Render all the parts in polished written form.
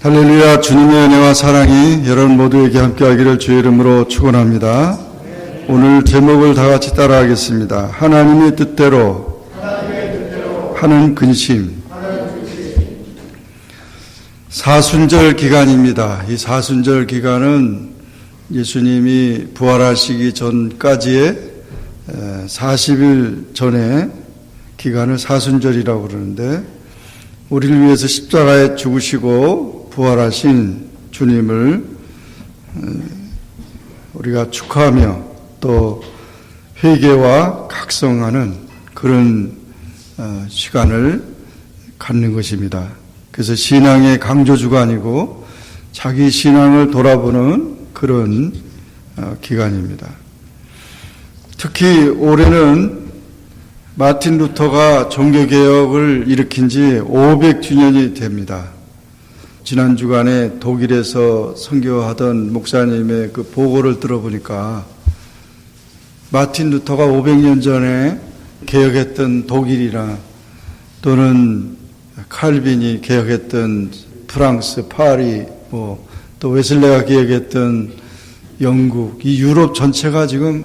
할렐루야. 주님의 은혜와 사랑이 여러분 모두에게 함께하기를 주의 이름으로 축원합니다. 오늘 제목을 다 같이 따라하겠습니다. 하나님의 뜻대로 하는 근심. 사순절 기간입니다. 이 사순절 기간은 예수님이 부활하시기 전까지의 40일 전에 기간을 사순절이라고 그러는데, 우리를 위해서 십자가에 죽으시고 부활하신 주님을 우리가 축하하며 또 회개와 각성하는 그런 시간을 갖는 것입니다. 그래서 신앙의 강조주가 아니고 자기 신앙을 돌아보는 그런 기간입니다. 특히 올해는 마틴 루터가 종교개혁을 일으킨 지 500주년이 됩니다. 지난 주간에 독일에서 선교하던 목사님의 그 보고를 들어보니까 마틴 루터가 500년 전에 개혁했던 독일이나 또는 칼빈이 개혁했던 프랑스, 파리, 또 웨슬레가 개혁했던 영국, 이 유럽 전체가 지금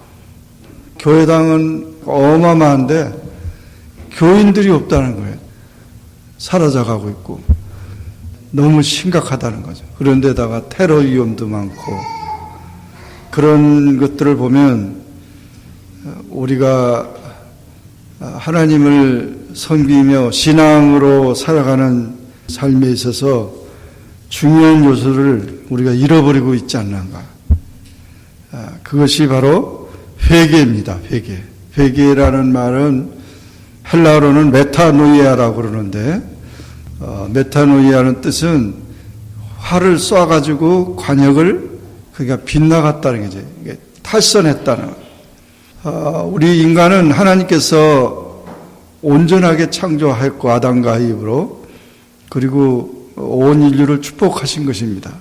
교회당은 어마어마한데 교인들이 없다는 거예요. 사라져가고 있고 너무 심각하다는 거죠. 그런데다가 테러 위험도 많고, 그런 것들을 보면 우리가 하나님을 섬기며 신앙으로 살아가는 삶에 있어서 중요한 요소를 우리가 잃어버리고 있지 않는가. 그것이 바로 회개입니다. 회개라는 말은 헬라어로는 메타노이아라고 그러는데, 메타노이아는 뜻은 활을 쏴가지고 관역을 그러니까 빗나갔다는 거죠. 탈선했다는. 우리 인간은 하나님께서 온전하게 창조하였고 아담과 이브로, 그리고 온 인류를 축복하신 것입니다.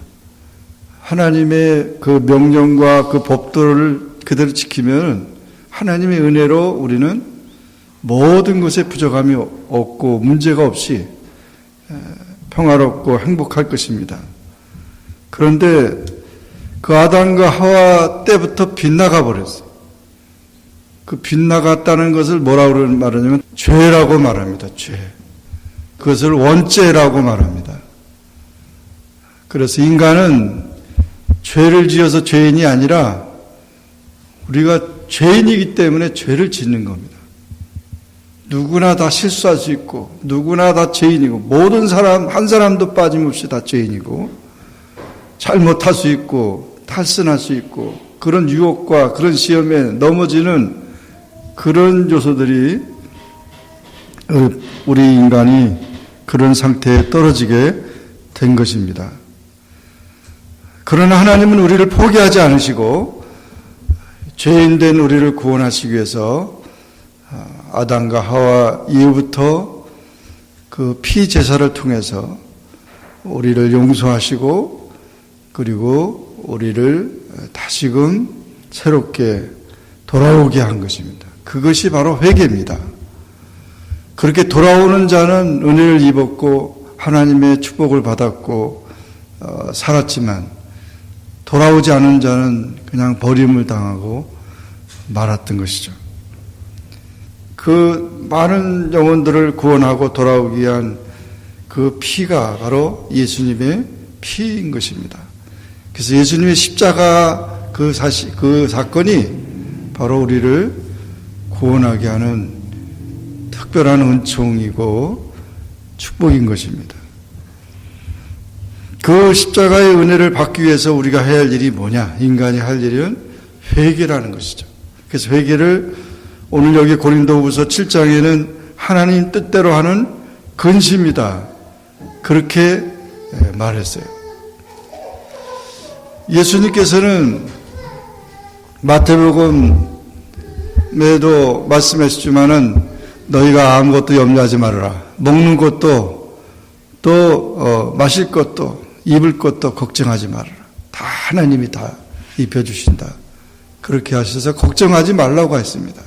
하나님의 그 명령과 그 법도를 그대로 지키면 하나님의 은혜로 우리는 모든 것에 부족함이 없고 문제가 없이 평화롭고 행복할 것입니다. 그런데 그 아담과 하와 때부터 빗나가 버렸어요. 그 빗나갔다는 것을 뭐라고 말하냐면 죄라고 말합니다. 죄. 그것을 원죄라고 말합니다. 그래서 인간은 죄를 지어서 죄인이 아니라 우리가 죄인이기 때문에 죄를 짓는 겁니다. 누구나 다 실수할 수 있고 누구나 다 죄인이고, 모든 사람 한 사람도 빠짐없이 다 죄인이고, 잘못할 수 있고 탈선할 수 있고, 그런 유혹과 그런 시험에 넘어지는 그런 요소들이 우리 인간이 그런 상태에 떨어지게 된 것입니다. 그러나 하나님은 우리를 포기하지 않으시고 죄인된 우리를 구원하시기 위해서 아담과 하와 이후부터 그 피 제사를 통해서 우리를 용서하시고, 그리고 우리를 다시금 새롭게 돌아오게 한 것입니다. 그것이 바로 회개입니다. 그렇게 돌아오는 자는 은혜를 입었고 하나님의 축복을 받았고 살았지만, 돌아오지 않은 자는 그냥 버림을 당하고 말았던 것이죠. 그 많은 영혼들을 구원하고 돌아오기 위한 그 피가 바로 예수님의 피인 것입니다. 그래서 예수님의 십자가 그 사건이 바로 우리를 구원하게 하는 특별한 은총이고 축복인 것입니다. 그 십자가의 은혜를 받기 위해서 우리가 해야 할 일이 뭐냐? 인간이 할 일은 회개라는 것이죠. 그래서 회개를 오늘 여기 고린도후서 7장에는 하나님 뜻대로 하는 근심이다, 그렇게 말했어요. 예수님께서는 마태복음에도 말씀하시지만은 너희가 아무것도 염려하지 말아라. 먹는 것도 또 마실 것도 입을 것도 걱정하지 말아라. 다 하나님이 다 입혀주신다. 그렇게 하셔서 걱정하지 말라고 했습니다.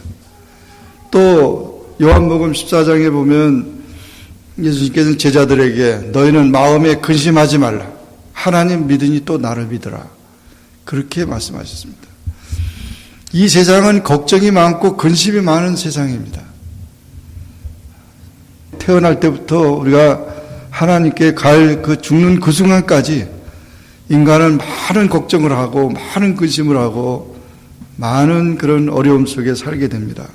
또 요한복음 14장에 보면 예수님께서는 제자들에게 너희는 마음에 근심하지 말라. 하나님 믿으니 또 나를 믿으라. 그렇게 말씀하셨습니다. 이 세상은 걱정이 많고 근심이 많은 세상입니다. 태어날 때부터 우리가 하나님께 갈 그 죽는 그 순간까지 인간은 많은 걱정을 하고 많은 근심을 하고 많은 그런 어려움 속에 살게 됩니다.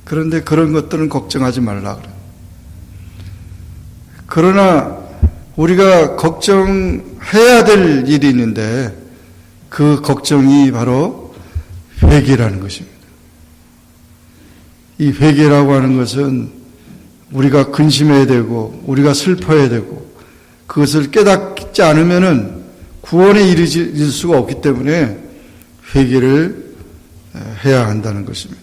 그런데 그런 것들은 걱정하지 말라 그래요. 그러나 우리가 걱정해야 될 일이 있는데 그 걱정이 바로 회개라는 것입니다. 이 회개라고 하는 것은 우리가 근심해야 되고 우리가 슬퍼해야 되고 그것을 깨닫지 않으면은 구원에 이를 수가 없기 때문에 회개를 해야 한다는 것입니다.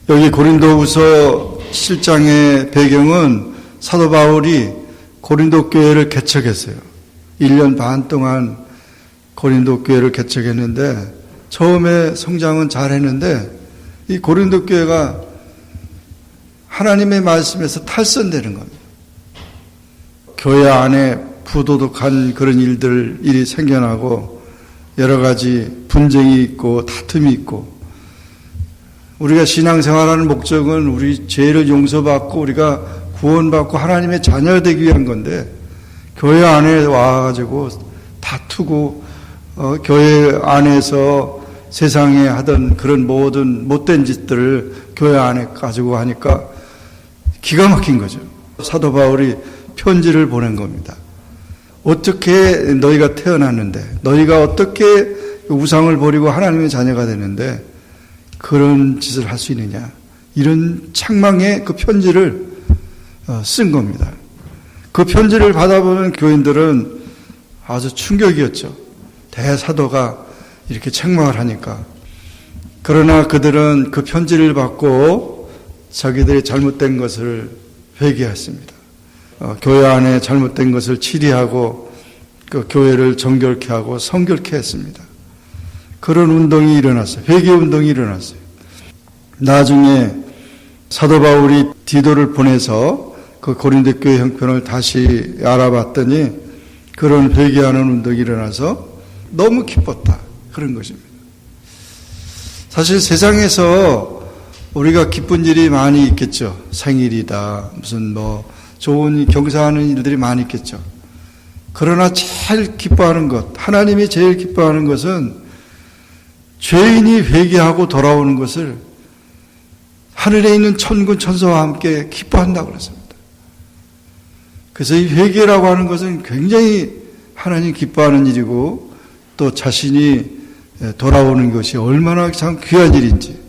여기 고린도후서 7장의 배경은 사도 바울이 고린도 교회를 개척했어요. 1년 반 동안 고린도 교회를 개척했는데 처음에 성장은 잘했는데 이 고린도 교회가 하나님의 말씀에서 탈선되는 겁니다. 교회 안에 부도덕한 그런 일이 생겨나고 여러 가지 분쟁이 있고 다툼이 있고 우리가 신앙생활하는 목적은 우리 죄를 용서받고 우리가 구원받고 하나님의 자녀가 되기 위한 건데 교회 안에 와가지고 다투고 교회 안에서 세상에 하던 그런 모든 못된 짓들을 교회 안에 가지고 하니까 기가 막힌 거죠. 사도 바울이 편지를 보낸 겁니다. 어떻게 너희가 태어났는데 너희가 어떻게 우상을 버리고 하나님의 자녀가 되는데 그런 짓을 할 수 있느냐 이런 책망의 그 편지를 쓴 겁니다. 그 편지를 받아보는 교인들은 아주 충격이었죠. 대사도가 이렇게 책망을 하니까. 그러나 그들은 그 편지를 받고 자기들이 잘못된 것을 회개했습니다. 교회 안에 잘못된 것을 치리하고 그 교회를 정결케 하고 성결케 했습니다. 그런 운동이 일어났어요. 회개 운동이 일어났어요. 나중에 사도 바울이 디도를 보내서 그 고린도 교회 형편을 다시 알아봤더니 그런 회개하는 운동이 일어나서 너무 기뻤다. 그런 것입니다. 사실 세상에서 우리가 기쁜 일이 많이 있겠죠. 생일이다. 무슨 좋은 경사하는 일들이 많이 있겠죠. 그러나 제일 기뻐하는 것, 하나님이 제일 기뻐하는 것은 죄인이 회개하고 돌아오는 것을 하늘에 있는 천군 천사와 함께 기뻐한다고 그랬습니다. 그래서 이 회개라고 하는 것은 굉장히 하나님 기뻐하는 일이고 또 자신이 돌아오는 것이 얼마나 참 귀한 일인지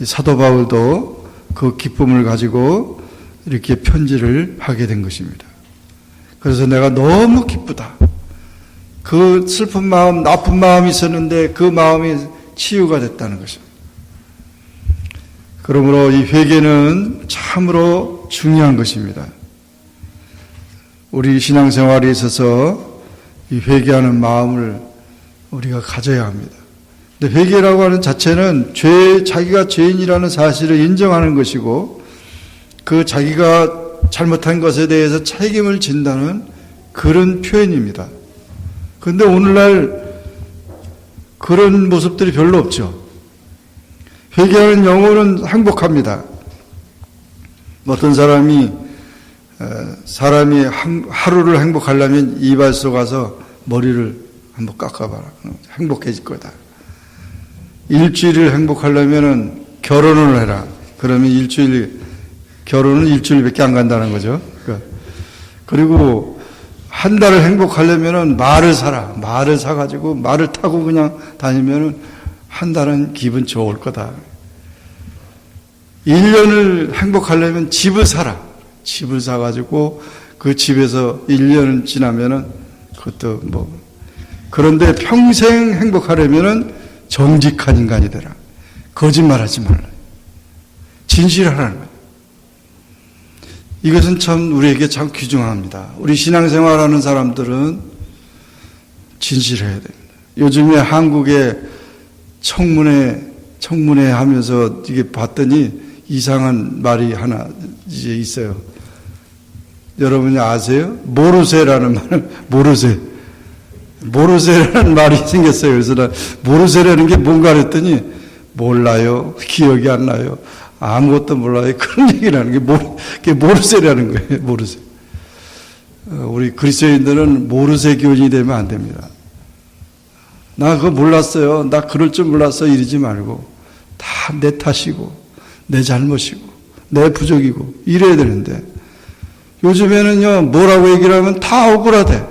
사도 바울도 그 기쁨을 가지고 이렇게 편지를 하게 된 것입니다. 그래서 내가 너무 기쁘다. 그 슬픈 마음, 나쁜 마음이 있었는데 그 마음이 치유가 됐다는 것입니다. 그러므로 이 회개는 참으로 중요한 것입니다. 우리 신앙생활에 있어서 이 회개하는 마음을 우리가 가져야 합니다. 근데 회개라고 하는 자체는 자기가 죄인이라는 사실을 인정하는 것이고 그 자기가 잘못한 것에 대해서 책임을 진다는 그런 표현입니다. 그런데 오늘날 그런 모습들이 별로 없죠. 회개하는 영혼은 행복합니다. 어떤 사람이 하루를 행복하려면 이발소 가서 머리를 한번 깎아봐라. 행복해질 거다. 일주일을 행복하려면 결혼을 해라. 그러면 결혼은 일주일밖에 안 간다는 거죠. 그리고 한 달을 행복하려면 말을 사라. 말을 사가지고 말을 타고 그냥 다니면 한 달은 기분 좋을 거다. 1년을 행복하려면 집을 사라. 집을 사가지고 그 집에서 1년 지나면은 그것도 그런데 평생 행복하려면은 정직한 인간이 되라. 거짓말하지 말라. 진실하라는 거예요. 이것은 참 우리에게 참 귀중합니다. 우리 신앙생활하는 사람들은 진실해야 됩니다. 요즘에 한국의 청문회 하면서 이게 봤더니 이상한 말이 하나 이제 있어요. 여러분이 아세요? 모르세라는 말은 모르세. 모르세라는 말이 생겼어요. 그래서 나 모르세라는 게 뭔가 그랬더니 몰라요. 기억이 안 나요. 아무것도 몰라요. 그런 얘기를 하는 게 그게 모르세라는 거예요. 모르세. 우리 그리스도인들은 모르세 교인이 되면 안 됩니다. 나 그거 몰랐어요. 나 그럴 줄 몰랐어. 이러지 말고 다 내 탓이고 내 잘못이고 내 부족이고 이래야 되는데 요즘에는요 뭐라고 얘기를 하면 다 억울하대.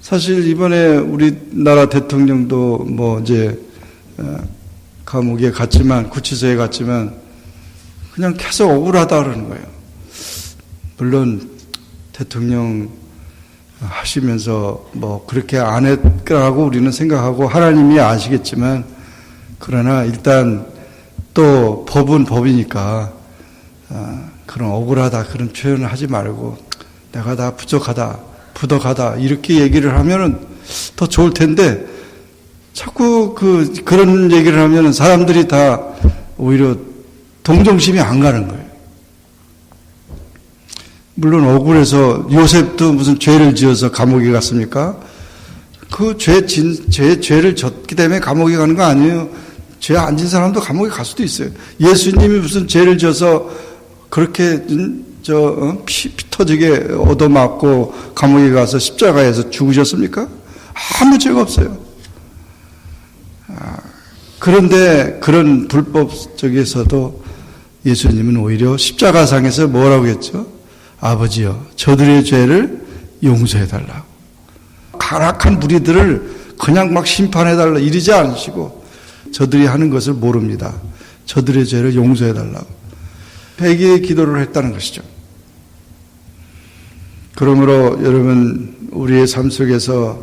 사실 이번에 우리나라 대통령도 뭐 이제 감옥에 갔지만 구치소에 갔지만 그냥 계속 억울하다 그러는 거예요. 물론 대통령 하시면서 뭐 그렇게 안 했라고 우리는 생각하고 하나님이 아시겠지만 그러나 일단 또 법은 법이니까 그런 억울하다 그런 표현을 하지 말고 내가 다 부족하다 부덕하다 이렇게 얘기를 하면은 더 좋을 텐데 자꾸 그런 얘기를 하면은 사람들이 다 오히려 동정심이 안 가는 거예요. 물론 억울해서 요셉도 무슨 죄를 지어서 감옥에 갔습니까? 그 죄를 졌기 때문에 감옥에 가는 거 아니에요. 죄 안 진 사람도 감옥에 갈 수도 있어요. 예수님이 무슨 죄를 져서 그렇게 피 터지게 얻어맞고 감옥에 가서 십자가에서 죽으셨습니까? 아무 죄가 없어요. 그런데 그런 불법 쪽에서도 예수님은 오히려 십자가상에서 뭐라고 했죠? 아버지여, 저들의 죄를 용서해달라고. 가락한 무리들을 그냥 막 심판해달라 이러지 않으시고 저들이 하는 것을 모릅니다. 저들의 죄를 용서해달라고. 회개의 기도를 했다는 것이죠. 그러므로 여러분 우리의 삶 속에서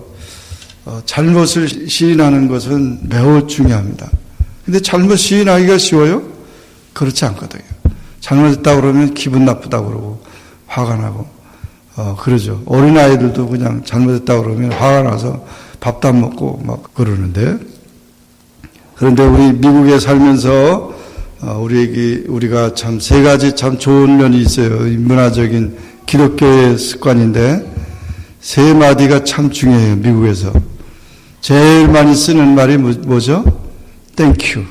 잘못을 시인하는 것은 매우 중요합니다. 근데 잘못 시인하기가 쉬워요? 그렇지 않거든요. 잘못했다고 그러면 기분 나쁘다고 그러고 화가 나고 그러죠. 어린아이들도 그냥 잘못했다고 그러면 화가 나서 밥도 안 먹고 막 그러는데 그런데 우리 미국에 살면서 우리가 참 세 가지 참 좋은 면이 있어요. 문화적인 기독교의 습관인데 세 마디가 참 중요해요. 미국에서 제일 많이 쓰는 말이 뭐죠? Thank you.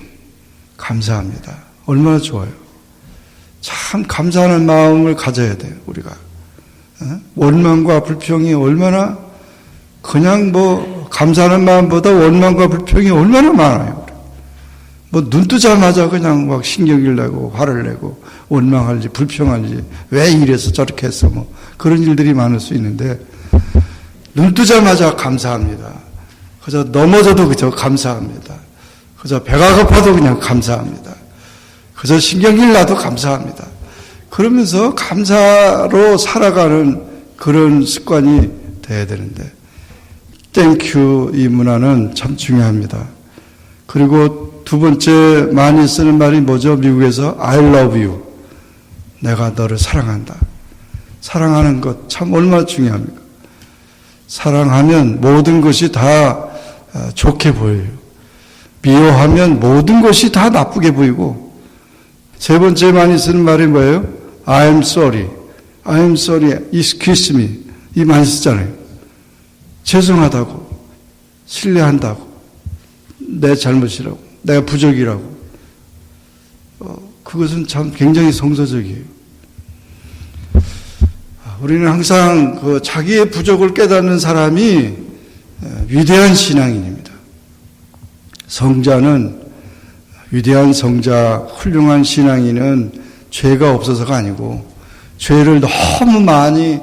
감사합니다. 얼마나 좋아요. 참 감사하는 마음을 가져야 돼요. 우리가 원망과 불평이 얼마나 그냥 뭐 감사하는 마음보다 원망과 불평이 얼마나 많아요. 뭐 눈 뜨자마자 그냥 막 신경을 내고 화를 내고 원망할지 불평할지 왜 이래서 저렇게 했어 뭐 그런 일들이 많을 수 있는데 눈 뜨자마자 감사합니다. 그저 넘어져도 그저 감사합니다. 그저 배가 고파도 그냥 감사합니다. 그저 신경질 나도 감사합니다. 그러면서 감사로 살아가는 그런 습관이 돼야 되는데 땡큐 이 문화는 참 중요합니다. 그리고 두 번째 많이 쓰는 말이 뭐죠? 미국에서 I love you. 내가 너를 사랑한다. 사랑하는 것 참 얼마나 중요합니까? 사랑하면 모든 것이 다 좋게 보여요. 미워하면 모든 것이 다 나쁘게 보이고 세 번째 많이 쓰는 말이 뭐예요? I'm sorry. I'm sorry. Excuse me. 이 많이 쓰잖아요. 죄송하다고. 신뢰한다고. 내 잘못이라고. 내가 부족이라고. 그것은 참 굉장히 성서적이에요. 우리는 항상 자기의 부족을 깨닫는 사람이 위대한 신앙인입니다. 성자는 위대한 성자, 훌륭한 신앙인은 죄가 없어서가 아니고 죄를 너무 많이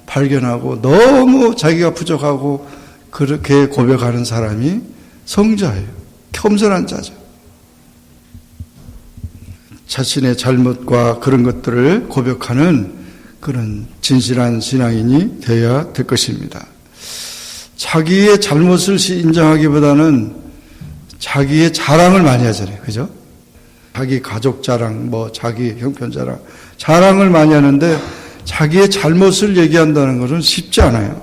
발견하고 너무 자기가 부족하고 그렇게 고백하는 사람이 성자예요. 겸손한 자죠. 자신의 잘못과 그런 것들을 고백하는 그런 진실한 신앙인이 되어야 될 것입니다. 자기의 잘못을 인정하기보다는 자기의 자랑을 많이 하잖아요. 그죠? 자기 가족 자랑, 자기 형편 자랑, 자랑을 많이 하는데 자기의 잘못을 얘기한다는 것은 쉽지 않아요.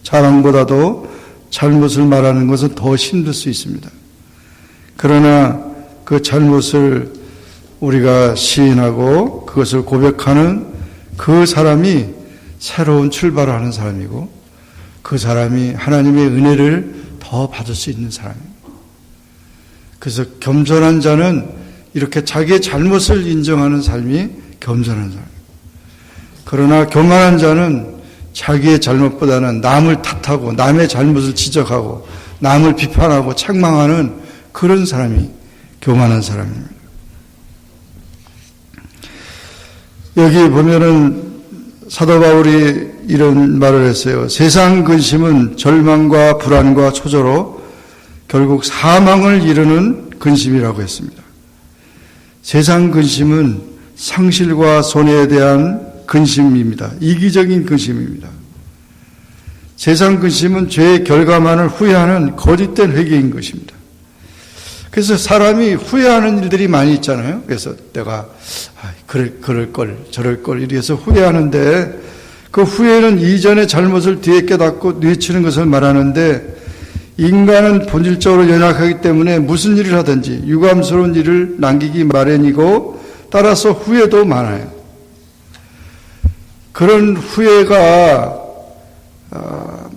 자랑보다도 잘못을 말하는 것은 더 힘들 수 있습니다. 그러나 그 잘못을 우리가 시인하고 그것을 고백하는 그 사람이 새로운 출발을 하는 사람이고 그 사람이 하나님의 은혜를 더 받을 수 있는 사람입니다. 그래서 겸손한 자는 이렇게 자기의 잘못을 인정하는 삶이 겸손한 사람입니다. 그러나 교만한 자는 자기의 잘못보다는 남을 탓하고 남의 잘못을 지적하고 남을 비판하고 책망하는 그런 사람이 교만한 사람입니다. 여기 보면은 사도 바울이 이런 말을 했어요. 세상 근심은 절망과 불안과 초조로 결국 사망을 이루는 근심이라고 했습니다. 세상 근심은 상실과 손해에 대한 근심입니다. 이기적인 근심입니다. 세상 근심은 죄의 결과만을 후회하는 거짓된 회개인 것입니다. 그래서 사람이 후회하는 일들이 많이 있잖아요. 그래서 내가 그럴 걸 저럴 걸 이래서 후회하는데 그 후회는 이전의 잘못을 뒤에 깨닫고 뉘우치는 것을 말하는데 인간은 본질적으로 연약하기 때문에 무슨 일을 하든지 유감스러운 일을 남기기 마련이고 따라서 후회도 많아요. 그런 후회가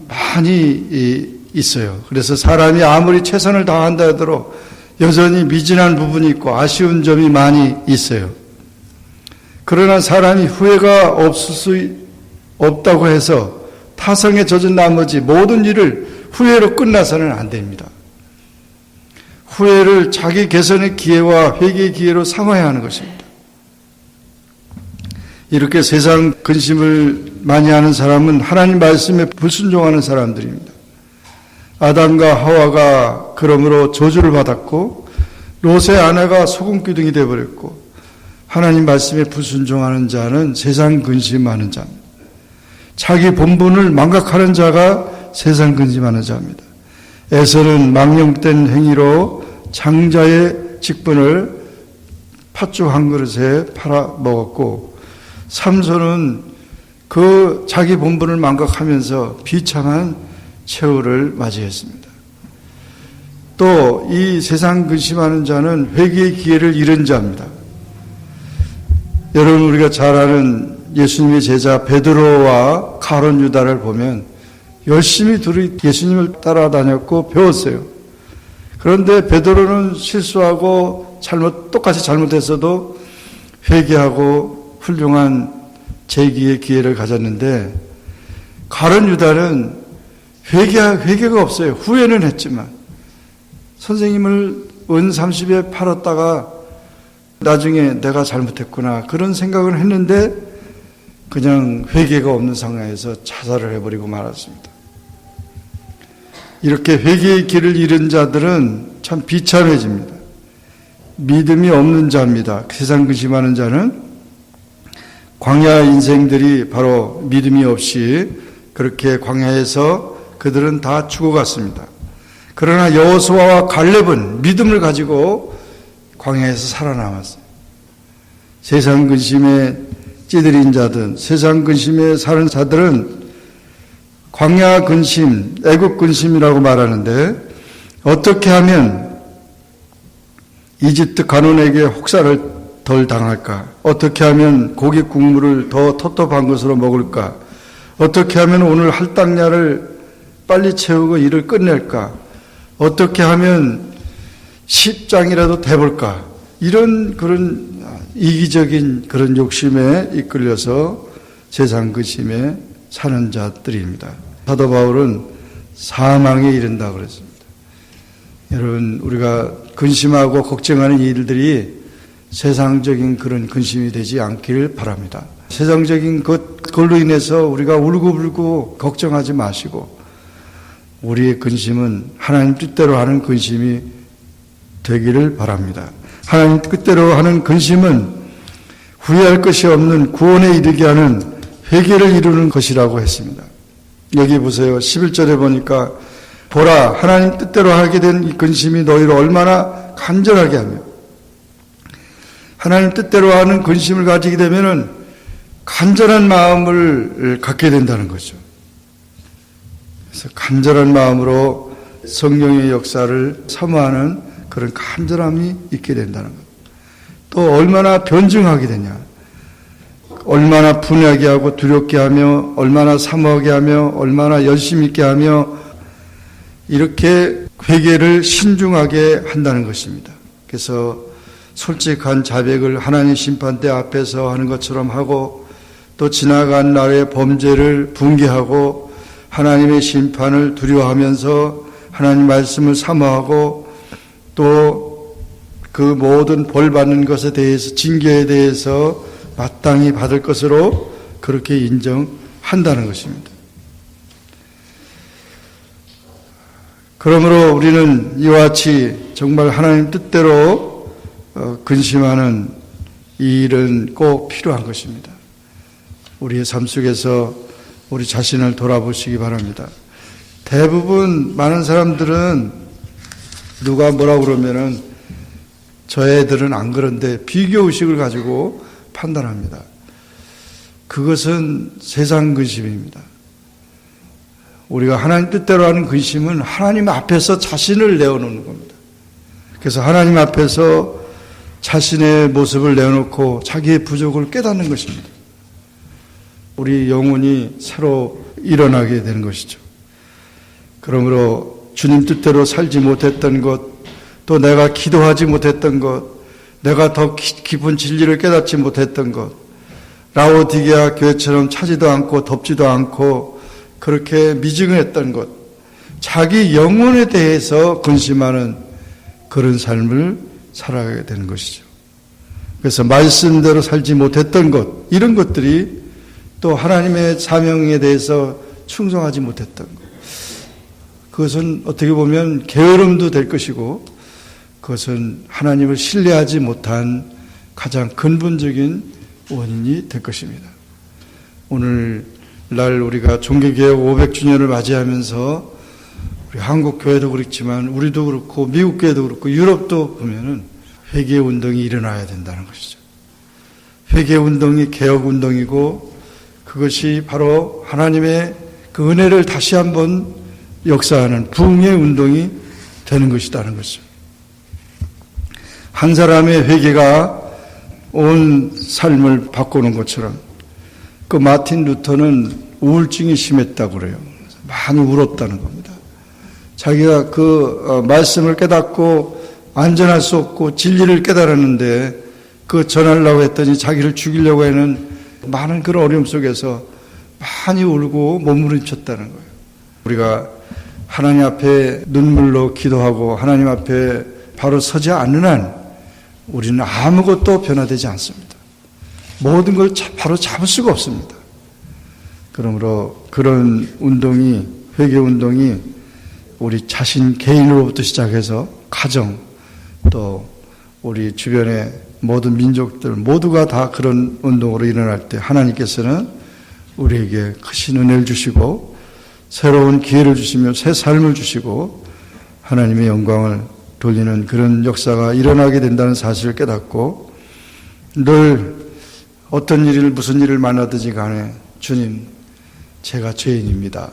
많이 있어요. 그래서 사람이 아무리 최선을 다한다 하더라도 여전히 미진한 부분이 있고 아쉬운 점이 많이 있어요. 그러나 사람이 후회가 없을 수 없다고 해서 타성에 젖은 나머지 모든 일을 후회로 끝나서는 안 됩니다. 후회를 자기 개선의 기회와 회개의 기회로 삼아야 하는 것입니다. 이렇게 세상 근심을 많이 하는 사람은 하나님 말씀에 불순종하는 사람들입니다. 아담과 하와가 그러므로 저주를 받았고 롯의 아내가 소금기둥이 되어버렸고 하나님 말씀에 불순종하는 자는 세상 근심하는 자입니다. 자기 본분을 망각하는 자가 세상 근심하는 자입니다. 에서는 망령된 행위로 장자의 직분을 팥죽 한 그릇에 팔아먹었고 삼손은 그 자기 본분을 망각하면서 비참한 최후를 맞이했습니다. 또 이 세상 근심하는 자는 회개의 기회를 잃은 자입니다. 여러분 우리가 잘 아는 예수님의 제자 베드로와 가룟 유다를 보면 열심히 둘이 예수님을 따라다녔고 배웠어요. 그런데 베드로는 실수하고 똑같이 잘못했어도 회개하고 훌륭한 재기의 기회를 가졌는데 가룟 유다는 회개가 없어요. 후회는 했지만 선생님을 은 30에 팔았다가 나중에 내가 잘못했구나 그런 생각을 했는데 그냥 회개가 없는 상황에서 자살을 해버리고 말았습니다. 이렇게 회개의 길을 잃은 자들은 참 비참해집니다. 믿음이 없는 자입니다. 세상 근심하는 자는 광야 인생들이 바로 믿음이 없이 그렇게 광야에서 그들은 다 죽어갔습니다. 그러나 여호수아와 갈렙은 믿음을 가지고 광야에서 살아남았어요. 세상 근심에 찌들인 자든 세상 근심에 사는 자들은 광야 근심, 애국 근심이라고 말하는데 어떻게 하면 이집트 간원에게 혹사를 덜 당할까? 어떻게 하면 고기 국물을 더 텁텁한 것으로 먹을까? 어떻게 하면 오늘 할당량을 빨리 채우고 일을 끝낼까? 어떻게 하면 10장이라도 돼볼까? 이런 그런 이기적인 그런 욕심에 이끌려서 세상 근심에 사는 자들입니다. 사도 바울은 사망에 이른다고 그랬습니다. 여러분 우리가 근심하고 걱정하는 일들이 세상적인 그런 근심이 되지 않기를 바랍니다. 세상적인 그걸로 인해서 우리가 울고불고 걱정하지 마시고 우리의 근심은 하나님 뜻대로 하는 근심이 되기를 바랍니다. 하나님 뜻대로 하는 근심은 후회할 것이 없는 구원에 이르게 하는 회개를 이루는 것이라고 했습니다. 여기 보세요. 11절에 보니까 보라 하나님 뜻대로 하게 된 이 근심이 너희를 얼마나 간절하게 하며 하나님 뜻대로 하는 근심을 가지게 되면은 간절한 마음을 갖게 된다는 거죠. 그래서 간절한 마음으로 성령의 역사를 사모하는 그런 간절함이 있게 된다는 것. 또 얼마나 변증하게 되냐. 얼마나 분하게 하고 두렵게 하며 얼마나 사모하게 하며 얼마나 열심 있게 하며 이렇게 회개를 신중하게 한다는 것입니다. 그래서 솔직한 자백을 하나님 심판대 앞에서 하는 것처럼 하고 또 지나간 날의 범죄를 분개하고 하나님의 심판을 두려워하면서 하나님 말씀을 사모하고 또 그 모든 벌 받는 것에 대해서 징계에 대해서 마땅히 받을 것으로 그렇게 인정한다는 것입니다. 그러므로 우리는 이와 같이 정말 하나님 뜻대로 근심하는 이 일은 꼭 필요한 것입니다. 우리의 삶 속에서 우리 자신을 돌아보시기 바랍니다. 대부분 많은 사람들은 누가 뭐라 그러면은 저 애들은 안 그런데 비교의식을 가지고 판단합니다. 그것은 세상 근심입니다. 우리가 하나님 뜻대로 하는 근심은 하나님 앞에서 자신을 내어놓는 겁니다. 그래서 하나님 앞에서 자신의 모습을 내어놓고 자기의 부족을 깨닫는 것입니다. 우리 영혼이 새로 일어나게 되는 것이죠. 그러므로 주님 뜻대로 살지 못했던 것, 또 내가 기도하지 못했던 것, 내가 더 깊은 진리를 깨닫지 못했던 것, 라오디게아 교회처럼 차지도 않고 덥지도 않고 그렇게 미증했던 것, 자기 영혼에 대해서 근심하는 그런 삶을 살아가게 되는 것이죠. 그래서 말씀대로 살지 못했던 것, 이런 것들이 또 하나님의 사명에 대해서 충성하지 못했던 것, 그것은 어떻게 보면 게으름도 될 것이고 그것은 하나님을 신뢰하지 못한 가장 근본적인 원인이 될 것입니다. 오늘날 우리가 종교개혁 500주년을 맞이하면서 우리 한국 교회도 그렇지만 우리도 그렇고 미국 교회도 그렇고 유럽도 보면은 회개 운동이 일어나야 된다는 것이죠. 회개 운동이 개혁 운동이고 그것이 바로 하나님의 그 은혜를 다시 한번 역사하는 부흥의 운동이 되는 것이라는 것이죠. 한 사람의 회개가 온 삶을 바꾸는 것처럼 그 마틴 루터는 우울증이 심했다고 그래요. 많이 울었다는 겁니다. 자기가 그 말씀을 깨닫고 안전할 수 없고 진리를 깨달았는데 그 전하려고 했더니 자기를 죽이려고 하는 많은 그런 어려움 속에서 많이 울고 몸부림쳤다는 거예요. 우리가 하나님 앞에 눈물로 기도하고 하나님 앞에 바로 서지 않는 한 우리는 아무것도 변화되지 않습니다. 모든 걸 바로 잡을 수가 없습니다. 그러므로 그런 운동이, 회개 운동이 우리 자신 개인으로부터 시작해서 가정, 또 우리 주변의 모든 민족들 모두가 다 그런 운동으로 일어날 때 하나님께서는 우리에게 크신 은혜를 주시고 새로운 기회를 주시며 새 삶을 주시고 하나님의 영광을 돌리는 그런 역사가 일어나게 된다는 사실을 깨닫고 늘 어떤 일을 무슨 일을 만나든지 간에 주님 제가 죄인입니다.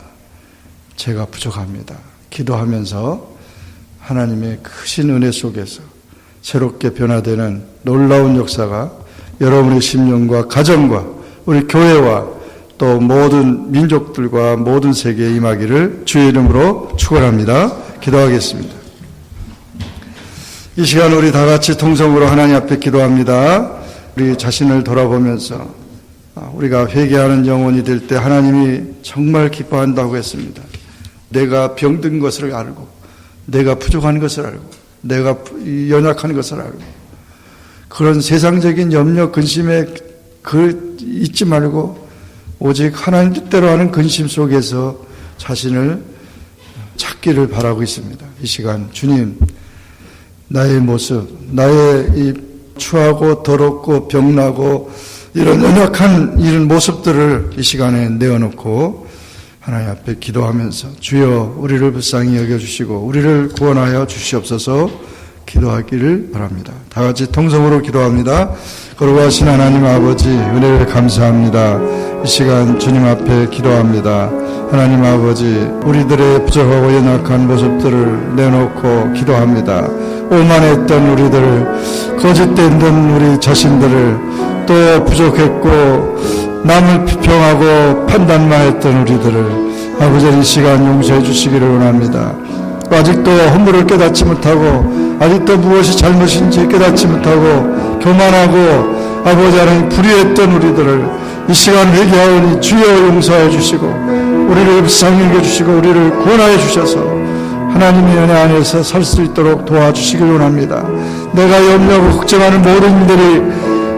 제가 부족합니다. 기도하면서 하나님의 크신 은혜 속에서 새롭게 변화되는 놀라운 역사가 여러분의 심령과 가정과 우리 교회와 또 모든 민족들과 모든 세계에 임하기를 주의 이름으로 축원합니다. 기도하겠습니다. 이 시간 우리 다 같이 통성으로 하나님 앞에 기도합니다. 우리 자신을 돌아보면서 우리가 회개하는 영혼이 될 때 하나님이 정말 기뻐한다고 했습니다. 내가 병든 것을 알고 내가 부족한 것을 알고 내가 연약한 것을 알고 그런 세상적인 염려 근심에 잊지 말고 오직 하나님 뜻대로 하는 근심 속에서 자신을 찾기를 바라고 있습니다. 이 시간 주님 나의 모습, 나의 이 추하고 더럽고 병나고 이런 연약한 이런 모습들을 이 시간에 내어놓고 하나님 앞에 기도하면서 주여 우리를 불쌍히 여겨주시고 우리를 구원하여 주시옵소서 기도하기를 바랍니다. 다 같이 통성으로 기도합니다. 거룩하신 하나님 아버지 은혜를 감사합니다. 이 시간 주님 앞에 기도합니다. 하나님 아버지 우리들의 부족하고 연약한 모습들을 내놓고 기도합니다. 오만했던 우리들, 거짓된 우리 자신들을 또 부족했고 남을 비평하고 판단만 했던 우리들을 아버지 이 시간 용서해 주시기를 원합니다. 아직도 허물을 깨닫지 못하고 아직도 무엇이 잘못인지 깨닫지 못하고 교만하고 아버지 하나님 불의했던 우리들을 이 시간 회개하오니 주여 용서해 주시고 우리를 불쌍히 여겨주시고 우리를 구원하여 주셔서 하나님의 은혜 안에서 살 수 있도록 도와주시길 원합니다. 내가 염려하고 걱정하는 모든 일들이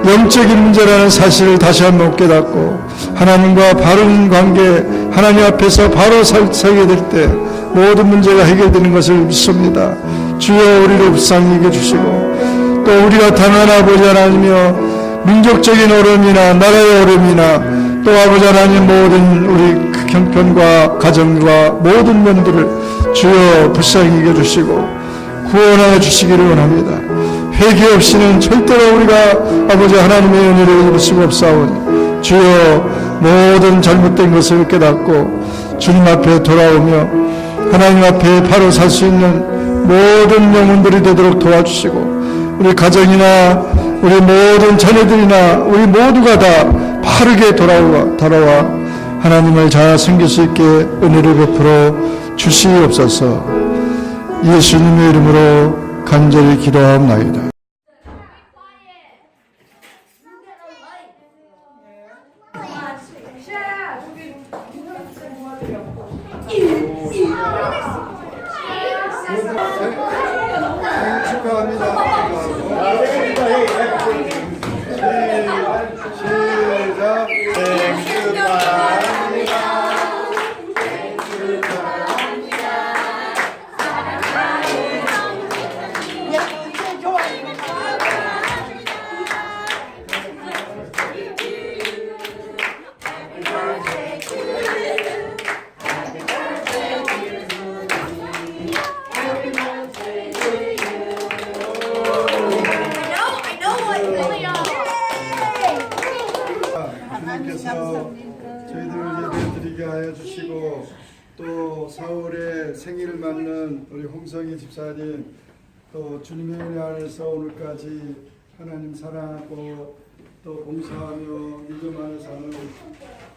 영적인 문제라는 사실을 다시 한번 깨닫고 하나님과 바른 관계 하나님 앞에서 바로 살게 될 때 모든 문제가 해결되는 것을 믿습니다. 주여 우리를 불쌍히 여겨주시고 또 우리가 당한 아버지 하나님이여 민족적인 어려움이나 나라의 어려움이나 또 아버지 하나님 모든 우리 형편과 가정과 모든 면들을 주여 불쌍히 여겨주시고 구원하여 주시기를 원합니다. 회개 없이는 절대로 우리가 아버지 하나님의 은혜를 입을 수가 없사오니 주여 모든 잘못된 것을 깨닫고 주님 앞에 돌아오며 하나님 앞에 바로 살 수 있는 모든 영혼들이 되도록 도와주시고 우리 가정이나 우리 모든 자녀들이나 우리 모두가 다 바르게 돌아와 하나님을 잘 섬길 수 있게 은혜를 베풀어 주시옵소서. 예수님의 이름으로 간절히 기도하옵나이다. 주님께서 저희들을 예배드리게 하여 주시고 또 4월에 생일을 맞는 우리 홍성희 집사님 또 주님의 은혜 안에서 오늘까지 하나님 사랑하고 또 봉사하며 믿음 안에 사는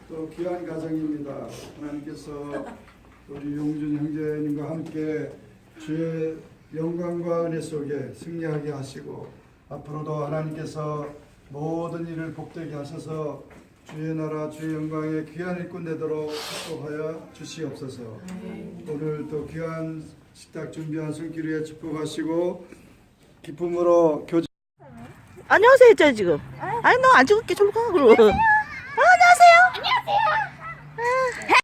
또 귀한 가정입니다. 하나님께서 우리 용준 형제님과 함께 주의 영광과 은혜 속에 승리하게 하시고 앞으로도 하나님께서 모든 일을 복되게 하셔서 주의 나라 주의 영광에 귀한 일꾼 되도록 축복하여 주시옵소서. 오늘 또 귀한 식탁 준비한 손길 위에 축복하시고 기쁨으로 교제. 안녕하세요 했잖아 지금. 아니 너 안 찍을게 저로 가 그럼. 안녕하세요. 안녕하세요.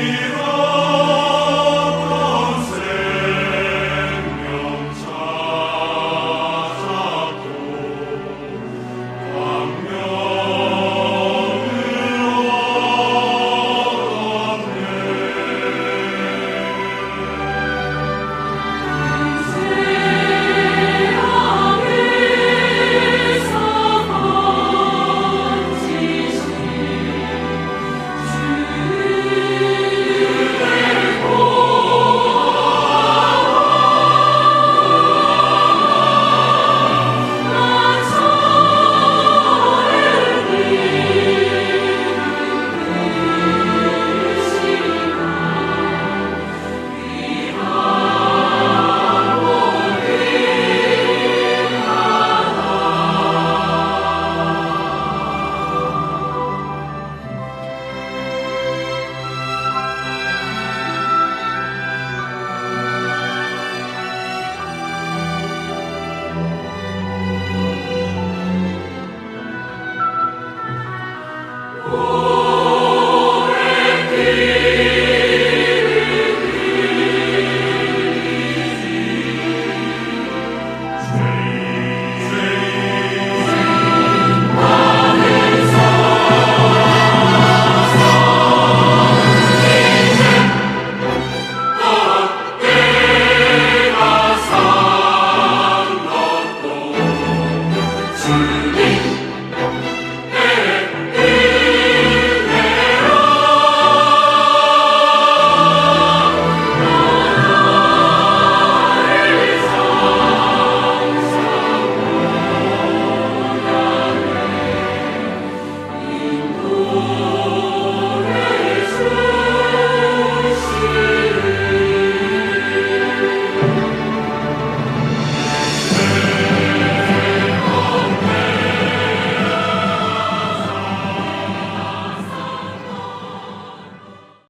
위로